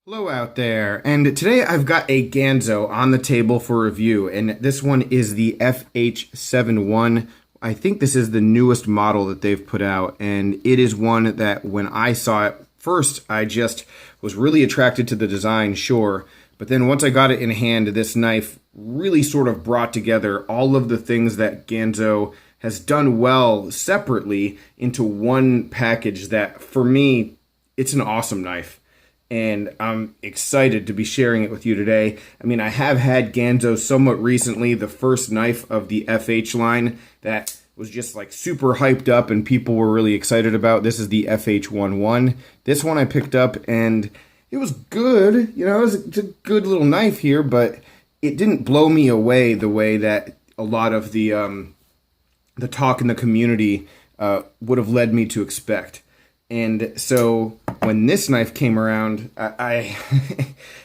Hello out there, and today I've got a Ganzo on the table for review, and this one is the FH71. I think this is the newest model that they've put out, and it is one that when I saw it first, I just was really attracted to the design, sure, but then once I got it in hand, this knife really sort of brought together all of the things that Ganzo has done well separately into one package that, for me, it's an awesome knife. And I'm excited to be sharing it with you today. I mean, I have had Ganzo somewhat recently, the first knife of the FH line that was just like super hyped up and people were really excited about. This is the FH11. This one I picked up and it was good. You know, it's a good little knife here, but it didn't blow me away the way that a lot of the talk in the community would have led me to expect. And so when this knife came around, I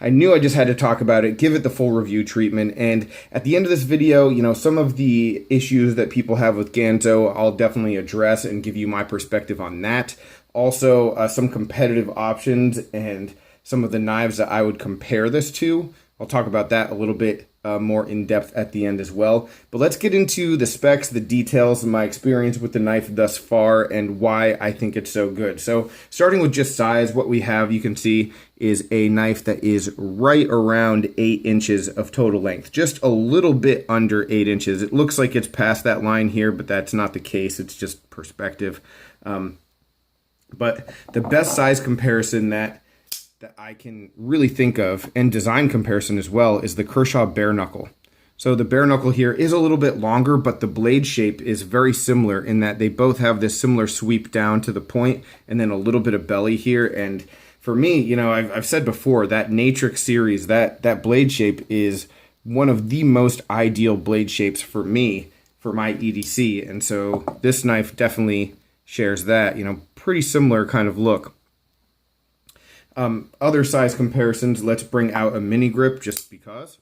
knew I just had to talk about it, give it the full review treatment. And at the end of this video, you know, some of the issues that people have with Ganzo, I'll definitely address and give you my perspective on that. Also, some competitive options and some of the knives that I would compare this to. I'll talk about that a little bit more in depth at the end as well. But let's get into the specs, the details, and my experience with the knife thus far and why I think it's so good. So starting with just size, what we have, you can see, is a knife that is right around 8 inches of total length. Just a little bit under 8 inches. It looks like it's past that line here, but that's not the case. It's just perspective. But the best size comparison that I can really think of, and design comparison as well, is the Kershaw bare knuckle. So the bare knuckle here is a little bit longer, but the blade shape is very similar in that they both have this similar sweep down to the point and then a little bit of belly here. And for me, you know, I've said before, that Natrix series, that blade shape is one of the most ideal blade shapes for me, for my EDC. And so this knife definitely shares that, you know, pretty similar kind of look. Other size comparisons, let's bring out a mini grip just because.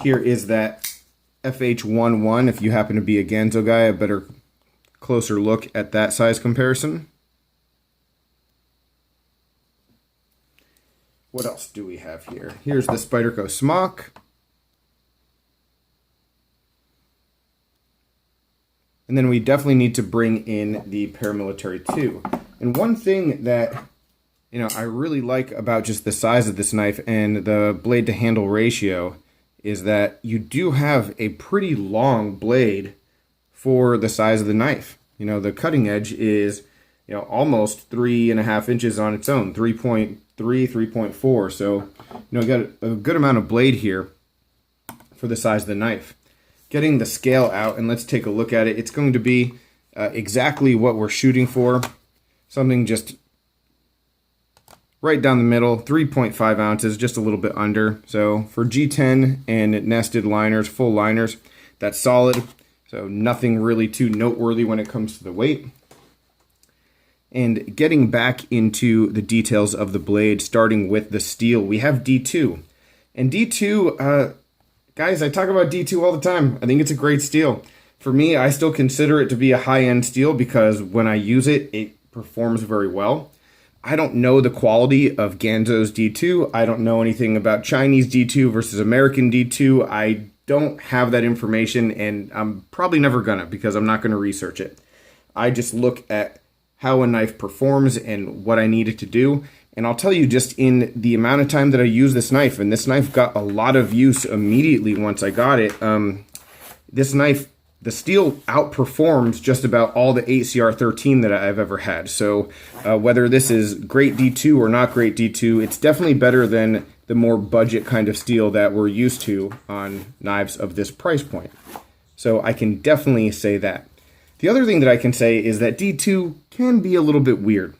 Here is that FH11. If you happen to be a Ganzo guy, a better closer look at that size comparison. What else do we have here? Here's the Spyderco Smock. And then we definitely need to bring in the Paramilitary 2. And one thing that, you know, I really like about just the size of this knife and the blade to handle ratio is that you do have a pretty long blade for the size of the knife. You know, the cutting edge is, you know, almost 3.5 inches on its own, 3.3, 3.4. So, you know, you got a good amount of blade here for the size of the knife. Getting the scale out, and let's take a look at it. It's going to be exactly what we're shooting for. Something just right down the middle, 3.5 ounces, just a little bit under. So for G10 and nested liners, full liners, that's solid. So nothing really too noteworthy when it comes to the weight. And getting back into the details of the blade, starting with the steel, we have D2. And D2, guys, I talk about D2 all the time. I think it's a great steel. For me, I still consider it to be a high-end steel because when I use it, it performs very well. I don't know the quality of Ganzo's D2. I don't know anything about Chinese D2 versus American D2. I don't have that information, and I'm probably never gonna because I'm not gonna research it. I just look at how a knife performs and what I need it to do. And I'll tell you, just in the amount of time that I use this knife, and this knife got a lot of use immediately once I got it, this knife, the steel outperforms just about all the 8CR13 that I've ever had. So whether this is great D2 or not great D2, it's definitely better than the more budget kind of steel that we're used to on knives of this price point. So I can definitely say that. The other thing that I can say is that D2 can be a little bit weird.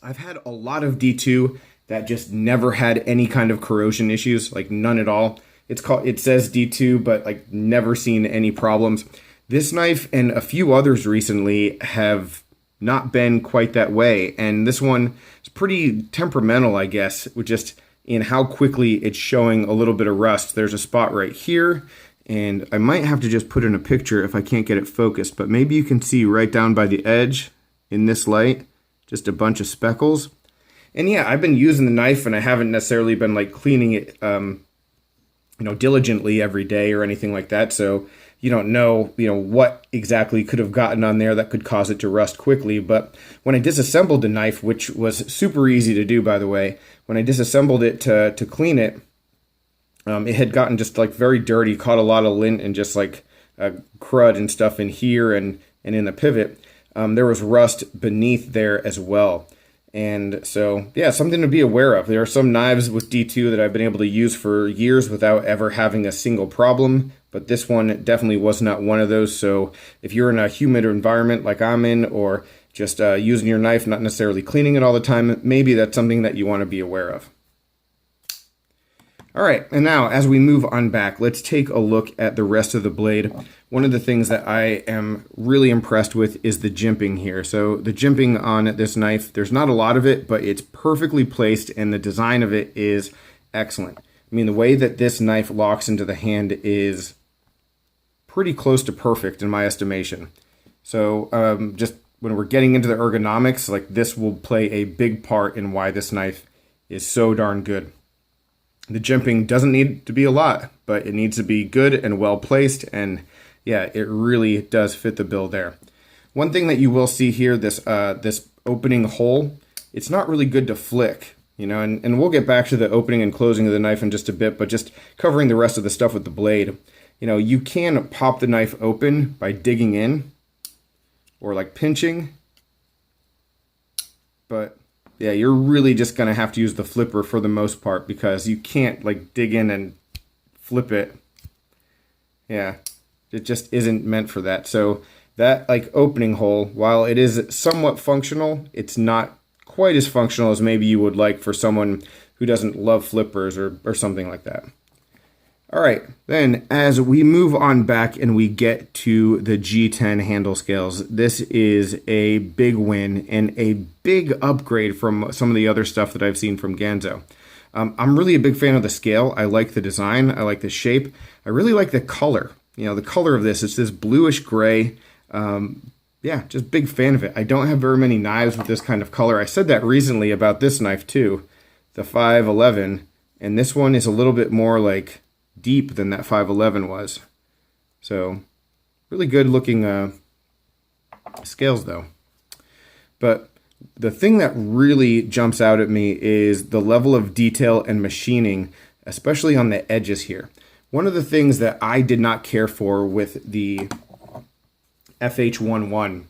I've had a lot of D2 that just never had any kind of corrosion issues, like none at all. It says D2, but like never seen any problems. This knife and a few others recently have not been quite that way. And this one is pretty temperamental, I guess, with just in how quickly it's showing a little bit of rust. There's a spot right here, and I might have to just put in a picture if I can't get it focused, but maybe you can see right down by the edge. in this light, just a bunch of speckles. And yeah, I've been using the knife and I haven't necessarily been like cleaning it, diligently every day or anything like that. So you don't know, what exactly could have gotten on there that could cause it to rust quickly. But when I disassembled the knife, which was super easy to do, by the way, when I disassembled it to clean it, it had gotten just like very dirty, caught a lot of lint and just like crud and stuff in here and in the pivot. There was rust beneath there as well. And so, yeah, something to be aware of. There are some knives with D2 that I've been able to use for years without ever having a single problem, but this one definitely was not one of those. So if you're in a humid environment like I'm in, or just using your knife, not necessarily cleaning it all the time, maybe that's something that you want to be aware of. All right, and now as we move on back, let's take a look at the rest of the blade. One of the things that I am really impressed with is the jimping here. So the jimping on this knife, there's not a lot of it, but it's perfectly placed and the design of it is excellent. I mean, the way that this knife locks into the hand is pretty close to perfect in my estimation. So just when we're getting into the ergonomics, like this will play a big part in why this knife is so darn good. The jimping doesn't need to be a lot, but it needs to be good and well placed, and yeah, it really does fit the bill there. One thing that you will see here, this opening hole, it's not really good to flick, and we'll get back to the opening and closing of the knife in just a bit, but just covering the rest of the stuff with the blade. You can pop the knife open by digging in or like pinching, but yeah, you're really just going to have to use the flipper for the most part because you can't like dig in and flip it. Yeah, it just isn't meant for that. So that like opening hole, while it is somewhat functional, it's not quite as functional as maybe you would like for someone who doesn't love flippers or something like that. All right, then as we move on back and we get to the G10 handle scales, this is a big win and a big upgrade from some of the other stuff that I've seen from Ganzo. I'm really a big fan of the scale. I like the design. I like the shape. I really like the color. The color of this, it's this bluish gray. Yeah, just big fan of it. I don't have very many knives with this kind of color. I said that recently about this knife too, the 511, and this one is a little bit more like deep than that 511 was. So really good looking scales though. But the thing that really jumps out at me is the level of detail and machining, especially on the edges here. One of the things that I did not care for with the FH71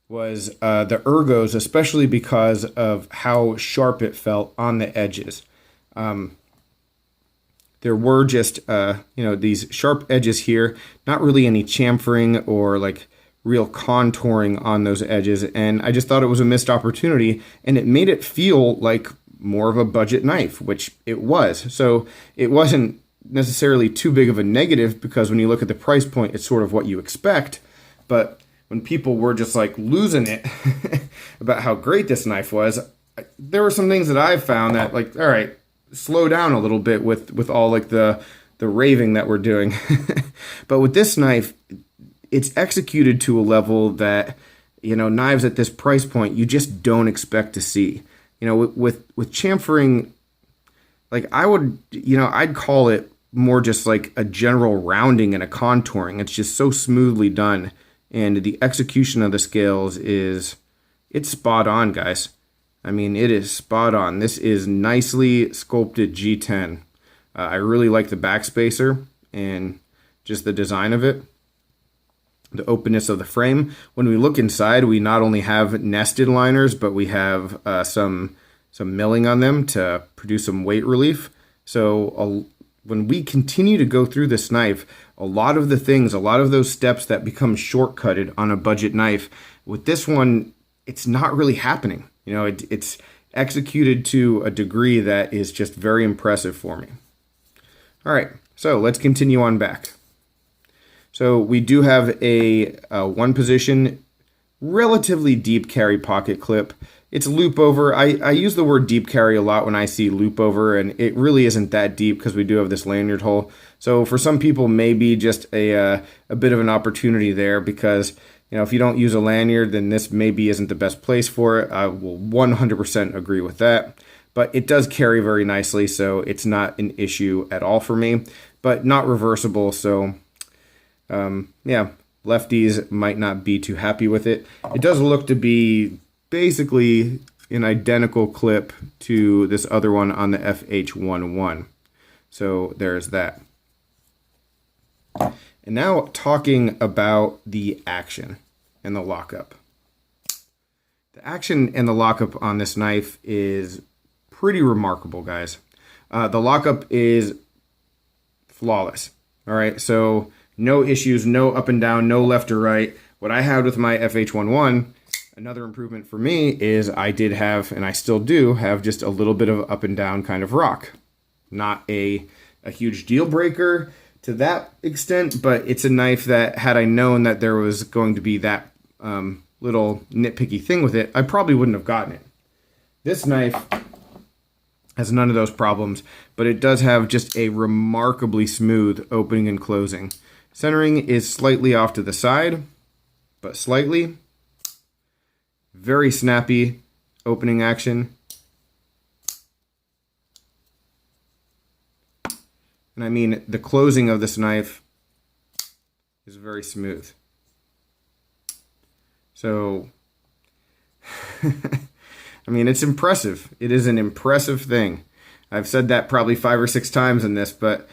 was the ergos, especially because of how sharp it felt on the edges. There were just, these sharp edges here, not really any chamfering or like real contouring on those edges. And I just thought it was a missed opportunity, and it made it feel like more of a budget knife, which it was. So it wasn't necessarily too big of a negative because when you look at the price point, it's sort of what you expect. But when people were just like losing it about how great this knife was, there were some things that I found that like, all right, slow down a little bit with all like the raving that we're doing. But with this knife, it's executed to a level that, knives at this price point, you just don't expect to see. With chamfering, like I would, I'd call it more just like a general rounding and a contouring. It's just so smoothly done. And the execution of the scales it's spot on, guys. I mean, it is spot on. This is nicely sculpted G10. I really like the backspacer and just the design of it. The openness of the frame. When we look inside, we not only have nested liners, but we have some milling on them to produce some weight relief. So when we continue to go through this knife, a lot of those steps that become shortcutted on a budget knife, with this one, it's not really happening. It's executed to a degree that is just very impressive for me. All right, so let's continue on back. So we do have a one position, relatively deep carry pocket clip. It's loop over. I use the word deep carry a lot when I see loop over, and it really isn't that deep because we do have this lanyard hole. So for some people, maybe just a bit of an opportunity there because if you don't use a lanyard, then this maybe isn't the best place for it. I will 100% agree with that. But it does carry very nicely, so it's not an issue at all for me. But not reversible, so yeah, lefties might not be too happy with it. It does look to be basically an identical clip to this other one on the FH71. So there's that. And now talking about the action and the lockup. The action and the lockup on this knife is pretty remarkable, guys. The lockup is flawless. All right, so no issues, no up and down, no left or right. What I had with my FH11, another improvement for me is I did have, and I still do have, just a little bit of up and down kind of rock. Not a huge deal breaker to that extent, but it's a knife that, had I known that there was going to be that little nitpicky thing with it, I probably wouldn't have gotten it. This knife has none of those problems, but it does have just a remarkably smooth opening and closing. Centering is slightly off to the side, but slightly. Very snappy opening action. And I mean, the closing of this knife is very smooth. So, I mean, it's impressive. It is an impressive thing. I've said that probably 5 or 6 times in this, but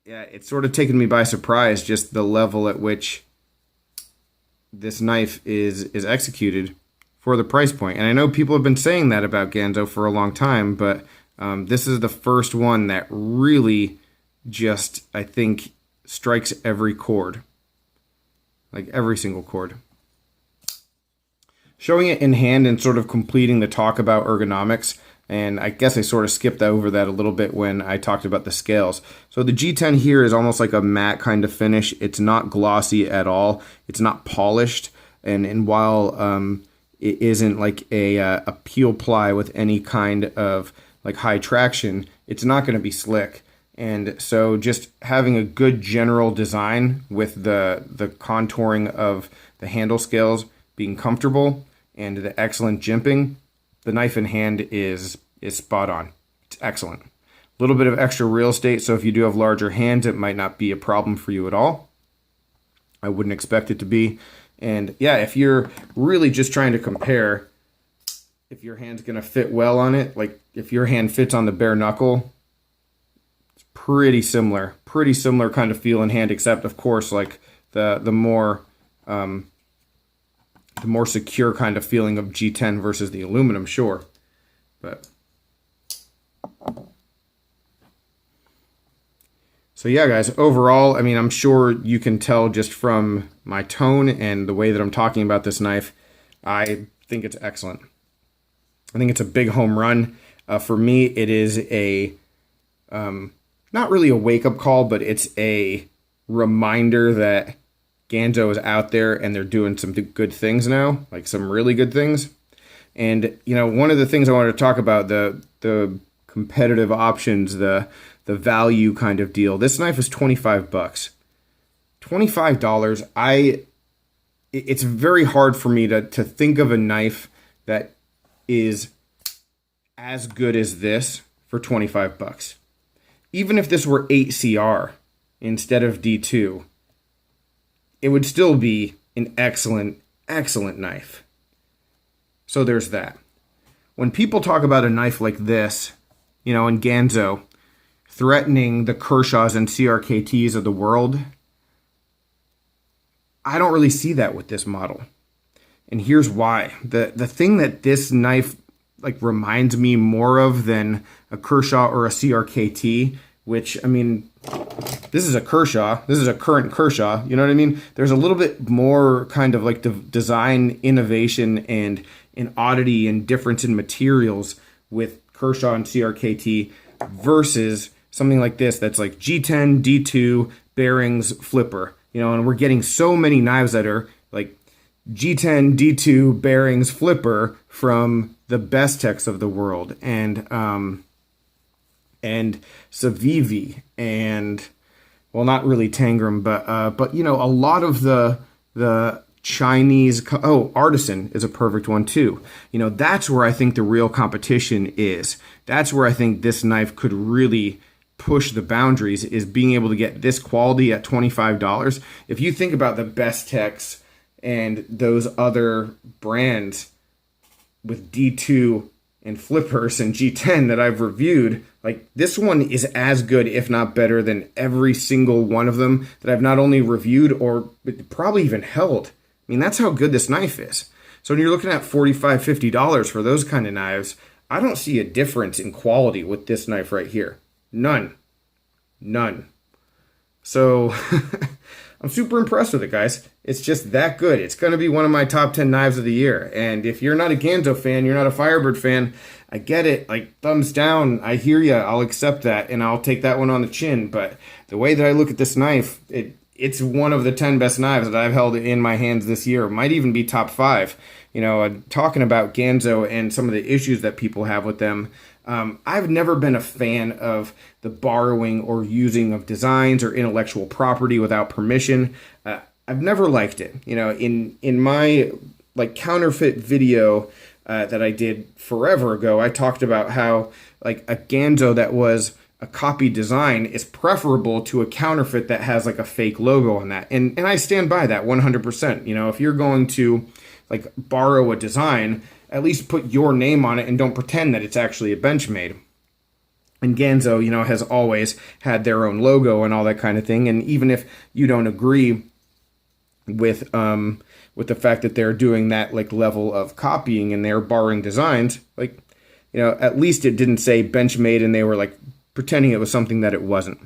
yeah, it's sort of taken me by surprise, just the level at which this knife is executed for the price point. And I know people have been saying that about Ganzo for a long time, but this is the first one that really just, I think, strikes every chord. Like every single chord. Showing it in hand and sort of completing the talk about ergonomics, and I guess I sort of skipped over that a little bit when I talked about the scales. So the G10 here is almost like a matte kind of finish. It's not glossy at all. It's not polished, and while it isn't like a peel ply with any kind of like high traction, it's not going to be slick. And so just having a good general design with the contouring of the handle scales being comfortable and the excellent jimping, the knife in hand is spot on. It's excellent. A little bit of extra real estate, so if you do have larger hands, it might not be a problem for you at all. I wouldn't expect it to be. And yeah, if you're really just trying to compare if your hand's going to fit well on it, like if your hand fits on the bare knuckle, it's pretty similar kind of feel in hand, except of course like the more secure kind of feeling of G10 versus the aluminum, sure. But so yeah, guys, overall, I mean, I'm sure you can tell just from my tone and the way that I'm talking about this knife, I think it's excellent. I think it's a big home run. For me, it is a, not really a wake-up call, but it's a reminder that Ganzo is out there and they're doing some good things now, like some really good things. And, you know, one of the things I wanted to talk about, the competitive options, the value kind of deal. This knife is $25. $25. It's very hard for me to think of a knife that is as good as this for $25. Even if this were 8CR instead of D2, it would still be an excellent, excellent knife. So there's that. When people talk about a knife like this, you know, in Ganzo, threatening the Kershaws and CRKTs of the world, I don't really see that with this model. And here's why. The thing that this knife like reminds me more of than a Kershaw or a CRKT, which, I mean, this is a Kershaw. This is a current Kershaw. You know what I mean? There's a little bit more kind of like the design innovation and an oddity and difference in materials with Kershaw and CRKT versus something like this that's like G10, D2, bearings, flipper. You know, and we're getting so many knives that are like G10, D2, bearings, flipper from the best techs of the world, and Civivi, and well, not really Tangram, but you know, a lot of the Chinese, Artisan is a perfect one too. You know, that's where I think the real competition is. That's where I think this knife could really push the boundaries, is being able to get this quality at $25. If you think about the Best Techs and those other brands with D2 and flippers and G10 that I've reviewed, like this one is as good, if not better, than every single one of them that I've not only reviewed or probably even held. I mean, that's how good this knife is. So when you're looking at $45, $50 for those kind of knives, I don't see a difference in quality with this knife right here. None. So I'm super impressed with it, guys. It's just that good. It's going to be one of my top 10 knives of the year. And if you're not a Ganzo fan, you're not a Firebird fan, I get it. Like, thumbs down. I hear you. I'll accept that, and I'll take that one on the chin. But the way that I look at this knife, it's one of the 10 best knives that I've held in my hands this year. It might even be top 5. You know, talking about Ganzo and some of the issues that people have with them, I've never been a fan of the borrowing or using of designs or intellectual property without permission. I've never liked it. You know, in my like counterfeit video that I did forever ago, I talked about how like a Ganzo that was a copy design is preferable to a counterfeit that has like a fake logo on that. And I stand by that 100%. You know, if you're going to like borrow a design, at least put your name on it and don't pretend that it's actually a Benchmade. And Ganzo, you know, has always had their own logo and all that kind of thing. And even if you don't agree with the fact that they're doing that like level of copying and they're borrowing designs, like, you know, at least it didn't say Benchmade and they were like pretending it was something that it wasn't.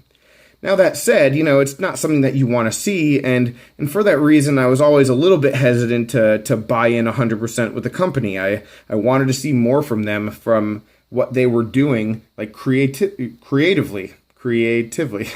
Now that said, you know, it's not something that you want to see, and for that reason, I was always a little bit hesitant to buy in 100% with the company. I wanted to see more from them, from what they were doing, like creatively. Creatively.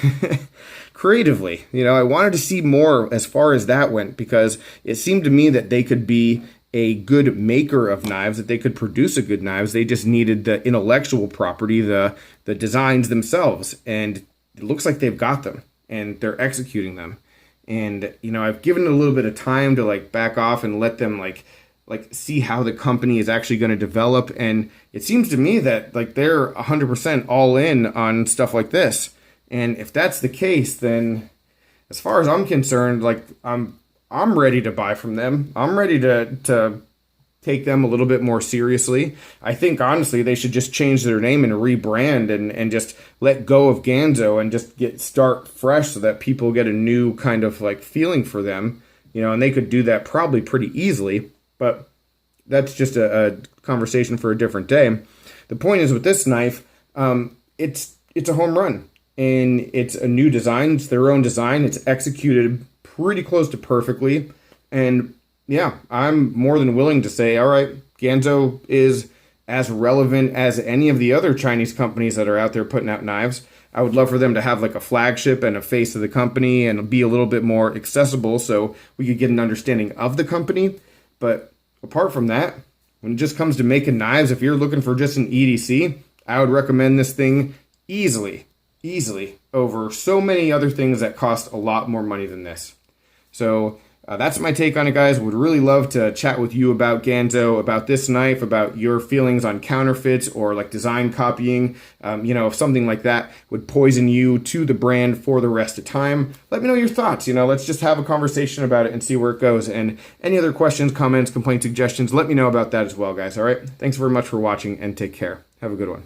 You know, I wanted to see more as far as that went, because it seemed to me that they could be a good maker of knives, that they could produce a good knives. They just needed the intellectual property, the designs themselves, and it looks like they've got them and they're executing them. And, you know, I've given it a little bit of time to like back off and let them like see how the company is actually going to develop. And it seems to me that like they're 100% all in on stuff like this. And if that's the case, then as far as I'm concerned, like I'm ready to buy from them. I'm ready to take them a little bit more seriously. I think honestly they should just change their name and rebrand and just let go of Ganzo and just start fresh, so that people get a new kind of like feeling for them, you know. And they could do that probably pretty easily, but that's just a conversation for a different day. The point is, with this knife, it's a home run, and it's a new design. It's their own design. It's executed pretty close to perfectly, and yeah, I'm more than willing to say, all right, Ganzo is as relevant as any of the other Chinese companies that are out there putting out knives. I would love for them to have like a flagship and a face of the company and be a little bit more accessible so we could get an understanding of the company. But apart from that, when it just comes to making knives, if you're looking for just an EDC, I would recommend this thing easily over so many other things that cost a lot more money than this. So that's my take on it, guys. Would really love to chat with you about Ganzo, about this knife, about your feelings on counterfeits or like design copying. You know, if something like that would poison you to the brand for the rest of time, let me know your thoughts. You know, let's just have a conversation about it and see where it goes. And any other questions, comments, complaints, suggestions, let me know about that as well, guys. All right. Thanks very much for watching, and take care. Have a good one.